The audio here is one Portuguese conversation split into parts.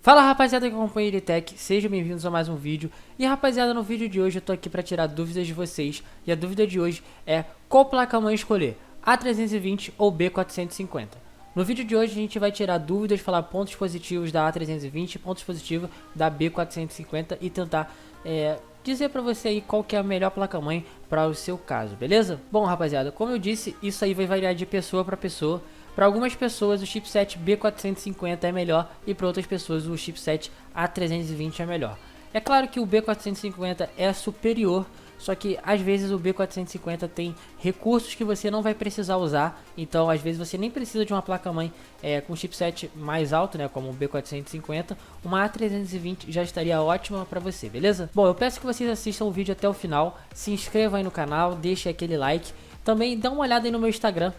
Fala rapaziada que acompanha a Iritech, sejam bem-vindos a mais um vídeo. E rapaziada, no vídeo de hoje eu tô aqui pra tirar dúvidas de vocês. E a dúvida de hoje é qual placa-mãe escolher, A320 ou B450. No vídeo de hoje a gente vai tirar dúvidas, falar pontos positivos da A320, pontos positivos da B450 e tentar dizer pra você aí qual que é a melhor placa-mãe para o seu caso, beleza? Bom rapaziada, como eu disse, isso aí vai variar de pessoa para pessoa. Para algumas pessoas o chipset B450 é melhor e para outras pessoas o chipset A320 é melhor. É claro que o B450 é superior, só que às vezes o B450 tem recursos que você não vai precisar usar, então às vezes você nem precisa de uma placa-mãe com chipset mais alto, né, como o B450, uma A320 já estaria ótima para você, beleza? Bom, eu peço que vocês assistam o vídeo até o final, se inscrevam aí no canal, deixem aquele like. Também dá uma olhada aí no meu Instagram,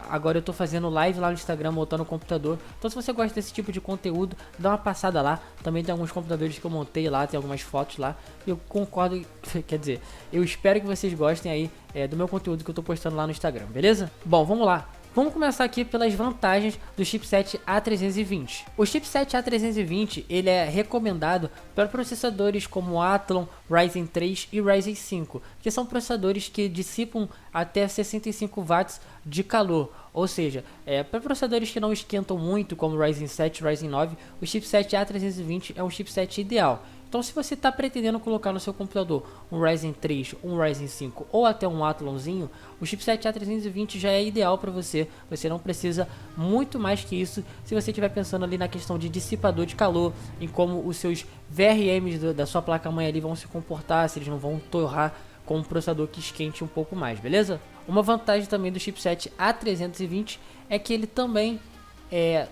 agora eu tô fazendo live lá no Instagram montando o computador. Então se você gosta desse tipo de conteúdo, dá uma passada lá. Também tem alguns computadores que eu montei lá, tem algumas fotos lá. Eu concordo, quer dizer, eu espero que vocês gostem aí do meu conteúdo que eu tô postando lá no Instagram, beleza? Bom, vamos lá. Vamos começar aqui pelas vantagens do chipset A320. O chipset A320 ele é recomendado para processadores como Athlon, Ryzen 3 e Ryzen 5, que são processadores que dissipam até 65 watts de calor. Ou seja, para processadores que não esquentam muito, como Ryzen 7 e Ryzen 9, o chipset A320 é um chipset ideal. Então se você está pretendendo colocar no seu computador um Ryzen 3, um Ryzen 5 ou até um Athlonzinho, o chipset A320 já é ideal para você. Você não precisa muito mais que isso se você estiver pensando ali na questão de dissipador de calor, em como os seus VRMs da sua placa-mãe ali vão se comportar, se eles não vão torrar com um processador que esquente um pouco mais, beleza? Uma vantagem também do chipset A320 é que ele também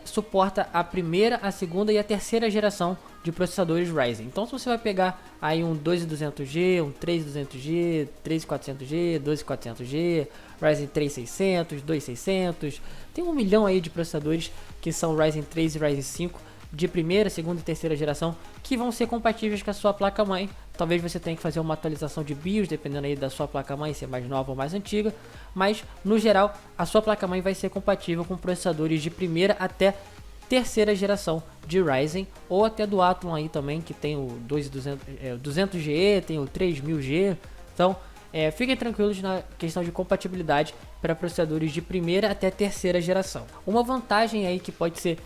suporta a primeira, a segunda e a terceira geração de processadores Ryzen. Então se você vai pegar aí um 2200G, um 3200G, 3400G, 12400G, Ryzen 3600, 2600, tem um milhão aí de processadores que são Ryzen 3 e Ryzen 5 de primeira, segunda e terceira geração que vão ser compatíveis com a sua placa-mãe. Talvez você tenha que fazer uma atualização de BIOS, dependendo aí da sua placa-mãe, se é mais nova ou mais antiga. Mas, no geral, a sua placa-mãe vai ser compatível com processadores de primeira até terceira geração de Ryzen, ou até do Athlon aí também, que tem o 200G, tem o 3000G. Então, fiquem tranquilos na questão de compatibilidade para processadores de primeira até terceira geração. Uma vantagem aí que pode ser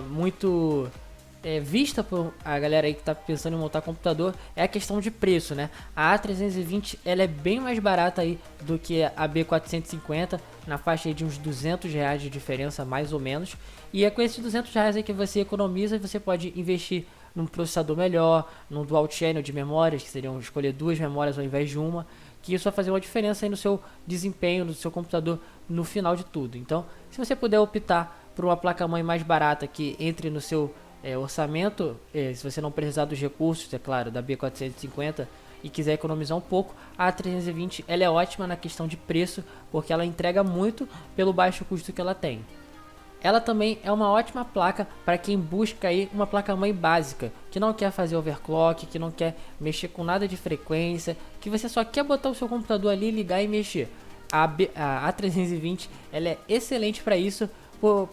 muito vista por a galera aí que está pensando em montar computador é a questão de preço, né? A A320 ela é bem mais barata aí do que a B450, na faixa aí de uns R$200 de diferença mais ou menos. E é com esses R$200 aí que você economiza e você pode investir num processador melhor, num dual channel de memórias, que seriam escolher duas memórias ao invés de uma, que isso vai fazer uma diferença aí no seu desempenho, no seu computador no final de tudo. Então, se você puder optar por uma placa-mãe mais barata que entre no seu orçamento, se você não precisar dos recursos, é claro, da B450 e quiser economizar um pouco, a A320 ela é ótima na questão de preço, porque ela entrega muito pelo baixo custo que ela tem. Ela também é uma ótima placa para quem busca aí uma placa-mãe básica, que não quer fazer overclock, que não quer mexer com nada de frequência, que você só quer botar o seu computador ali, ligar e mexer. A A320 ela é excelente para isso,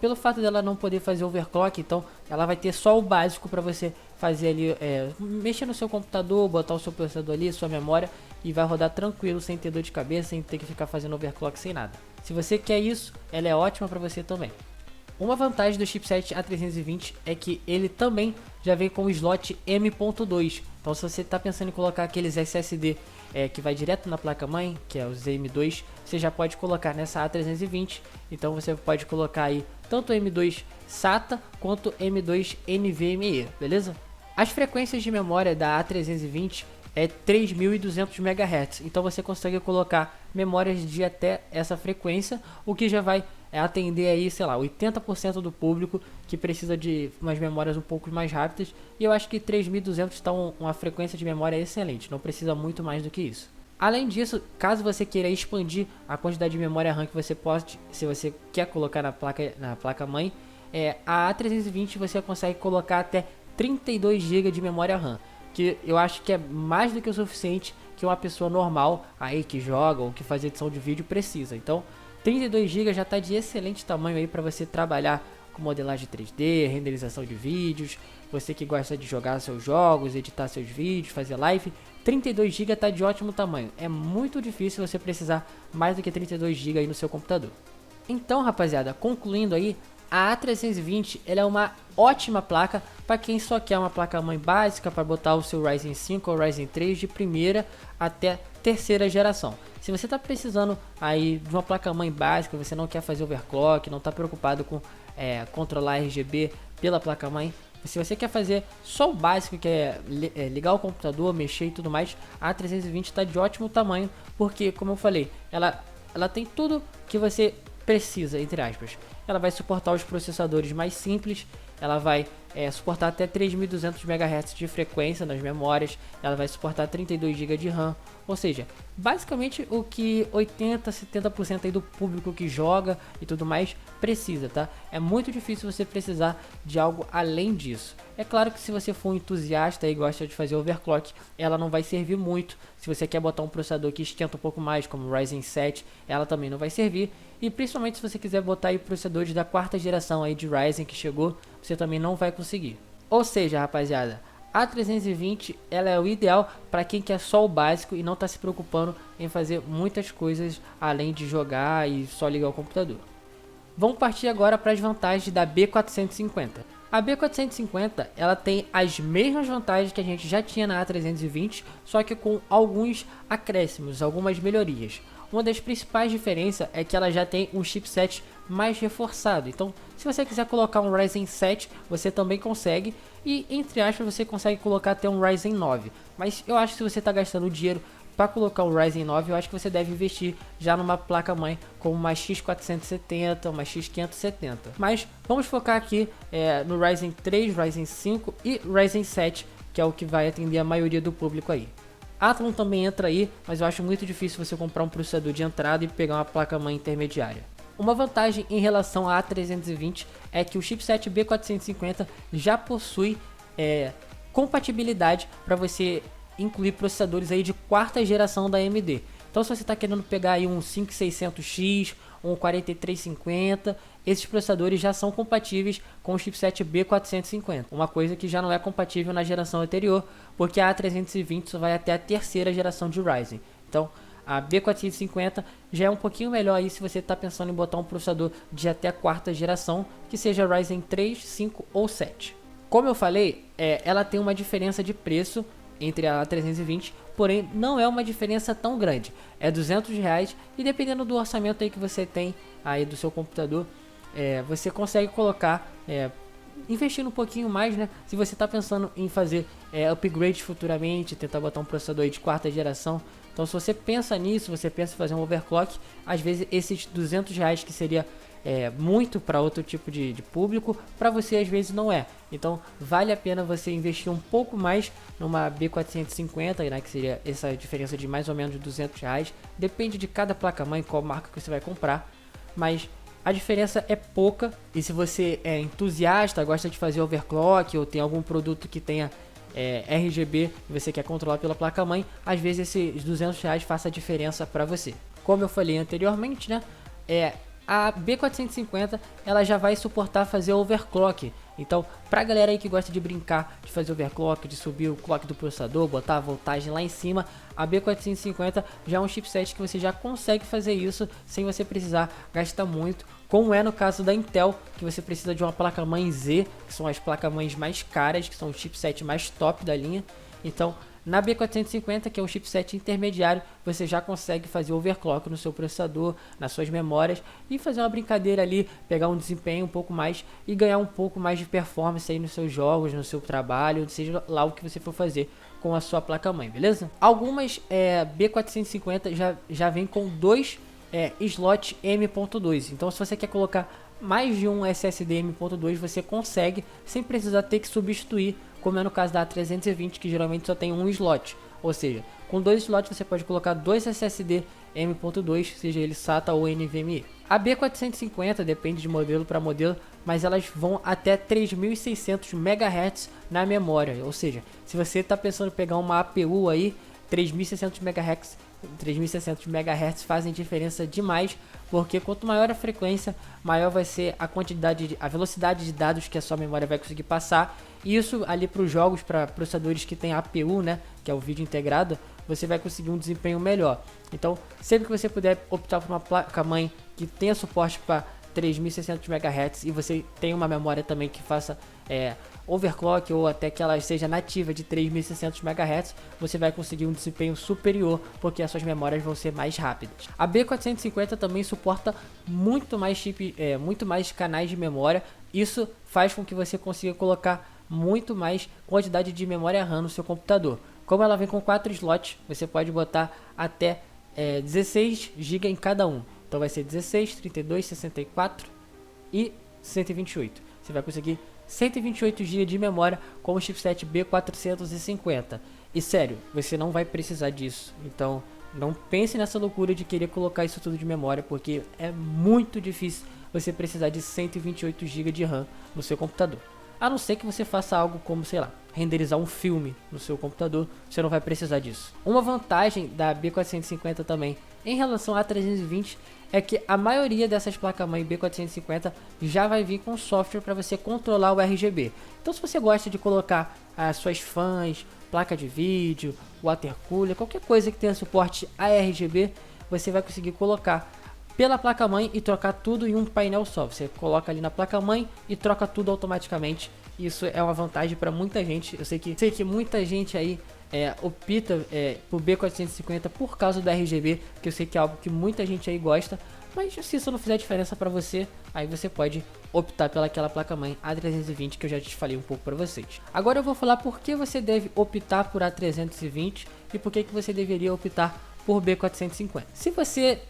pelo fato dela não poder fazer overclock. Então ela vai ter só o básico para você fazer ali, mexer no seu computador, botar o seu processador ali, sua memória, e vai rodar tranquilo, sem ter dor de cabeça, sem ter que ficar fazendo overclock, sem nada. Se você quer isso, ela é ótima para você também. Uma vantagem do chipset A320 é que ele também já vem com o slot M.2. Então se você está pensando em colocar aqueles SSD que vai direto na placa-mãe, que é os M2, você já pode colocar nessa A320. Então você pode colocar aí tanto M2 SATA quanto M2 NVMe, beleza? As frequências de memória da A320 é 3200 MHz, então você consegue colocar memórias de até essa frequência, o que já vai atender aí, sei lá, 80% do público que precisa de umas memórias um pouco mais rápidas. E eu acho que 3200 está uma frequência de memória excelente, não precisa muito mais do que isso. Além disso, caso você queira expandir a quantidade de memória RAM que você pode, se você quer colocar na placa mãe, a A320 você consegue colocar até 32 GB de memória RAM, que eu acho que é mais do que o suficiente que uma pessoa normal aí que joga ou que faz edição de vídeo precisa. Então 32 GB já está de excelente tamanho aí para você trabalhar com modelagem 3D, renderização de vídeos, você que gosta de jogar seus jogos, editar seus vídeos, fazer live, 32 GB está de ótimo tamanho. É muito difícil você precisar mais do que 32 GB aí no seu computador. Então, rapaziada, concluindo aí, a A320 ela é uma ótima placa para quem só quer uma placa-mãe básica para botar o seu Ryzen 5 ou Ryzen 3 de primeira até terceira geração. Se você está precisando aí de uma placa-mãe básica, você não quer fazer overclock, não está preocupado com controlar RGB pela placa-mãe, se você quer fazer só o básico, que é ligar o computador, mexer e tudo mais, a A320 está de ótimo tamanho, porque, como eu falei, ela tem tudo que você precisa, entre aspas. Ela vai suportar os processadores mais simples, ela vai suportar até 3200 MHz de frequência nas memórias, ela vai suportar 32 GB de RAM, ou seja, basicamente o que 80-70% aí do público que joga e tudo mais precisa, tá? É muito difícil você precisar de algo além disso. É claro que se você for um entusiasta e gosta de fazer overclock, ela não vai servir muito. Se você quer botar um processador que esquenta um pouco mais, como o Ryzen 7, ela também não vai servir. E principalmente se você quiser botar aí processadores da quarta geração aí de Ryzen que chegou, você também não vai conseguir. Ou seja, rapaziada, a A320 ela é o ideal para quem quer só o básico e não está se preocupando em fazer muitas coisas além de jogar e só ligar o computador. Vamos partir agora para as vantagens da B450. A B450 ela tem as mesmas vantagens que a gente já tinha na A320, só que com alguns acréscimos, algumas melhorias. Uma das principais diferenças é que ela já tem um chipset mais reforçado. Então, se você quiser colocar um Ryzen 7, você também consegue. E, entre aspas, você consegue colocar até um Ryzen 9. Mas eu acho que se você está gastando dinheiro para colocar o Ryzen 9, eu acho que você deve investir já numa placa-mãe como uma X470, uma X570. Mas vamos focar aqui no Ryzen 3, Ryzen 5 e Ryzen 7, que é o que vai atender a maioria do público aí. Athlon também entra aí, mas eu acho muito difícil você comprar um processador de entrada e pegar uma placa-mãe intermediária. Uma vantagem em relação à A320 é que o chipset B450 já possui compatibilidade para você incluir processadores aí de quarta geração da AMD. Então, se você está querendo pegar aí um 5600X, um 4350, esses processadores já são compatíveis com o chipset B450. Uma coisa que já não é compatível na geração anterior, porque a A320 só vai até a terceira geração de Ryzen. Então, a B450 já é um pouquinho melhor aí se você está pensando em botar um processador de até a quarta geração, que seja Ryzen 3, 5 ou 7. Como eu falei, ela tem uma diferença de preço entre a A320, porém não é uma diferença tão grande, é R$200 e dependendo do orçamento aí que você tem aí do seu computador, você consegue colocar, investindo um pouquinho mais, né? Se você está pensando em fazer upgrade futuramente, tentar botar um processador aí de quarta geração, então se você pensa nisso, você pensa em fazer um overclock, às vezes esses R$200 que seria muito para outro tipo de público, para você às vezes não é. Então vale a pena você investir um pouco mais numa B450, né, que seria essa diferença de mais ou menos R$200. Depende de cada placa-mãe, qual marca que você vai comprar, mas a diferença é pouca. E se você é entusiasta, gosta de fazer overclock ou tem algum produto que tenha RGB e você quer controlar pela placa-mãe, às vezes esses R$200 faça a diferença para você. Como eu falei anteriormente, né, a B450 ela já vai suportar fazer overclock. Então, pra galera aí que gosta de brincar, de fazer overclock, de subir o clock do processador, botar a voltagem lá em cima, a B450 já é um chipset que você já consegue fazer isso sem você precisar gastar muito, como é no caso da Intel, que você precisa de uma placa-mãe Z, que são as placas-mães mais caras, que são o chipset mais top da linha. Então, na B450, que é um chipset intermediário, você já consegue fazer overclock no seu processador, nas suas memórias e fazer uma brincadeira ali, pegar um desempenho um pouco mais e ganhar um pouco mais de performance aí nos seus jogos, no seu trabalho, seja lá o que você for fazer com a sua placa-mãe, beleza? Algumas B450 já vem com dois slot M.2, então se você quer colocar mais de um SSD M.2, você consegue sem precisar ter que substituir, como é no caso da A320, que geralmente só tem um slot. Ou seja, com dois slots você pode colocar dois SSD M.2, seja ele SATA ou NVMe. A B450 depende de modelo para modelo, mas elas vão até 3600 MHz na memória. Ou seja, se você está pensando em pegar uma APU aí, 3600 MHz 3600 MHz fazem diferença demais, porque quanto maior a frequência, maior vai ser a quantidade, a velocidade de dados que a sua memória vai conseguir passar. E isso ali para os jogos, para processadores que tem APU, né, que é o vídeo integrado, você vai conseguir um desempenho melhor. Então, sempre que você puder optar por uma placa-mãe que tenha suporte para 3600 MHz e você tem uma memória também que faça overclock ou até que ela seja nativa de 3600 MHz, você vai conseguir um desempenho superior, porque as suas memórias vão ser mais rápidas. A B450 também suporta muito mais muito mais canais de memória. Isso faz com que você consiga colocar muito mais quantidade de memória RAM no seu computador. Como ela vem com 4 slots, você pode botar até 16 GB em cada um. Então vai ser 16, 32, 64 e 128. Você vai conseguir 128 GB de memória com o chipset B450. E sério, você não vai precisar disso. Então não pense nessa loucura de querer colocar isso tudo de memória, porque é muito difícil você precisar de 128 GB de RAM no seu computador. A não ser que você faça algo como, sei lá, renderizar um filme no seu computador, você não vai precisar disso. Uma vantagem da B450 também em relação à A320 é que a maioria dessas placas-mãe B450 já vai vir com software para você controlar o RGB. Então, se você gosta de colocar as suas fãs, placa de vídeo, water cooler, qualquer coisa que tenha suporte a RGB, você vai conseguir colocar pela placa-mãe e trocar tudo em um painel só. Você coloca ali na placa-mãe e troca tudo automaticamente. Isso é uma vantagem para muita gente. Eu sei que muita gente aí opta por B450 por causa do RGB, que eu sei que é algo que muita gente aí gosta. Mas se isso não fizer diferença para você, aí você pode optar pelaquela placa-mãe A320 que eu já te falei um pouco para vocês. Agora eu vou falar por que você deve optar por A320 e por que você deveria optar por B450. Se você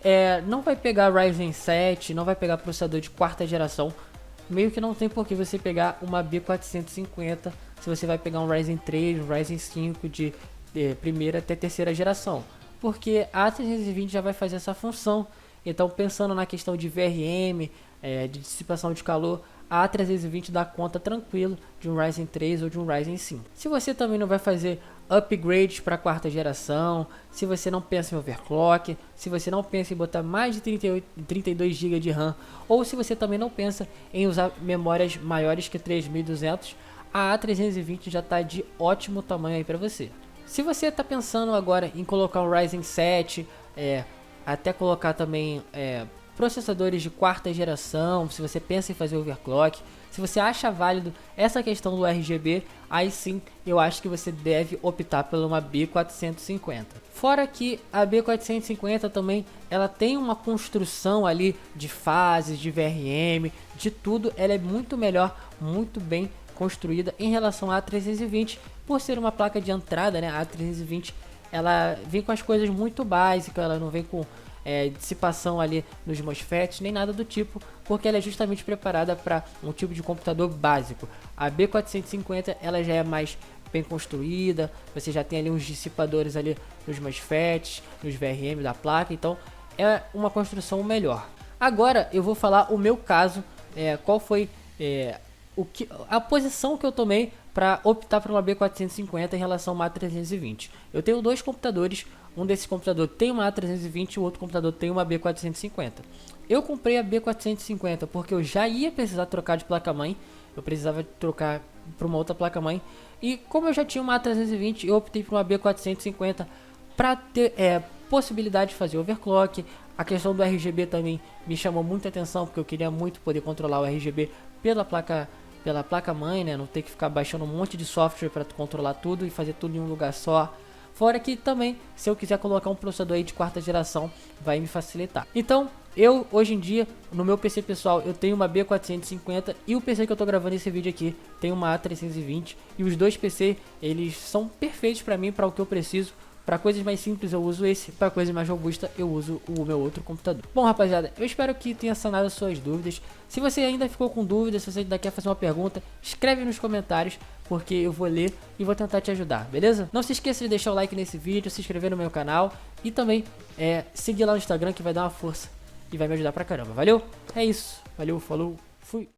não vai pegar Ryzen 7, não vai pegar processador de quarta geração, meio que não tem por que você pegar uma B450 se você vai pegar um Ryzen 3, um Ryzen 5 de primeira até terceira geração, porque a A320 já vai fazer essa função. Então, pensando na questão de VRM, de dissipação de calor, a A320 dá conta tranquilo de um Ryzen 3 ou de um Ryzen 5. Se você também não vai fazer upgrades para a quarta geração, se você não pensa em overclock, se você não pensa em botar mais de 32 GB de RAM, ou se você também não pensa em usar memórias maiores que 3200, a A320 já está de ótimo tamanho aí para você. Se você está pensando agora em colocar um Ryzen 7, até colocar também processadores de quarta geração, se você pensa em fazer overclock, se você acha válido essa questão do RGB, aí sim eu acho que você deve optar por uma B450. Fora que a B450 também ela tem uma construção ali de fases, de VRM, de tudo, ela é muito melhor, muito bem construída em relação à A320, por ser uma placa de entrada, né? A A320 ela vem com as coisas muito básicas, ela não vem com dissipação ali nos MOSFETs, nem nada do tipo, porque ela é justamente preparada para um tipo de computador básico. A B450 ela já é mais bem construída, você já tem ali uns dissipadores ali nos MOSFETs, nos VRM da placa, então é uma construção melhor. Agora eu vou falar o meu caso, qual foi a posição que eu tomei para optar por uma B450 em relação a uma A320. Eu tenho dois computadores, um desses computadores tem uma A320 e o outro computador tem uma B450. Eu comprei a B450 porque eu já ia precisar trocar de placa-mãe, eu precisava trocar para uma outra placa-mãe, e como eu já tinha uma A320, eu optei por uma B450 para ter possibilidade de fazer overclock. A questão do RGB também me chamou muita atenção, porque eu queria muito poder controlar o RGB pela placa-mãe, né? Não ter que ficar baixando um monte de software para controlar tudo e fazer tudo em um lugar só. Fora que também, se eu quiser colocar um processador aí de quarta geração, vai me facilitar. Então, eu hoje em dia, no meu PC pessoal, eu tenho uma B450 e o PC que eu tô gravando esse vídeo aqui tem uma A320. E os dois PC, eles são perfeitos para mim, para o que eu preciso. Para coisas mais simples eu uso esse, para coisas mais robustas eu uso o meu outro computador. Bom, rapaziada, eu espero que tenha sanado as suas dúvidas. Se você ainda ficou com dúvidas, se você ainda quer fazer uma pergunta, escreve nos comentários, porque eu vou ler e vou tentar te ajudar, beleza? Não se esqueça de deixar o like nesse vídeo, se inscrever no meu canal e também seguir lá no Instagram, que vai dar uma força e vai me ajudar pra caramba, valeu? É isso, valeu, falou, fui!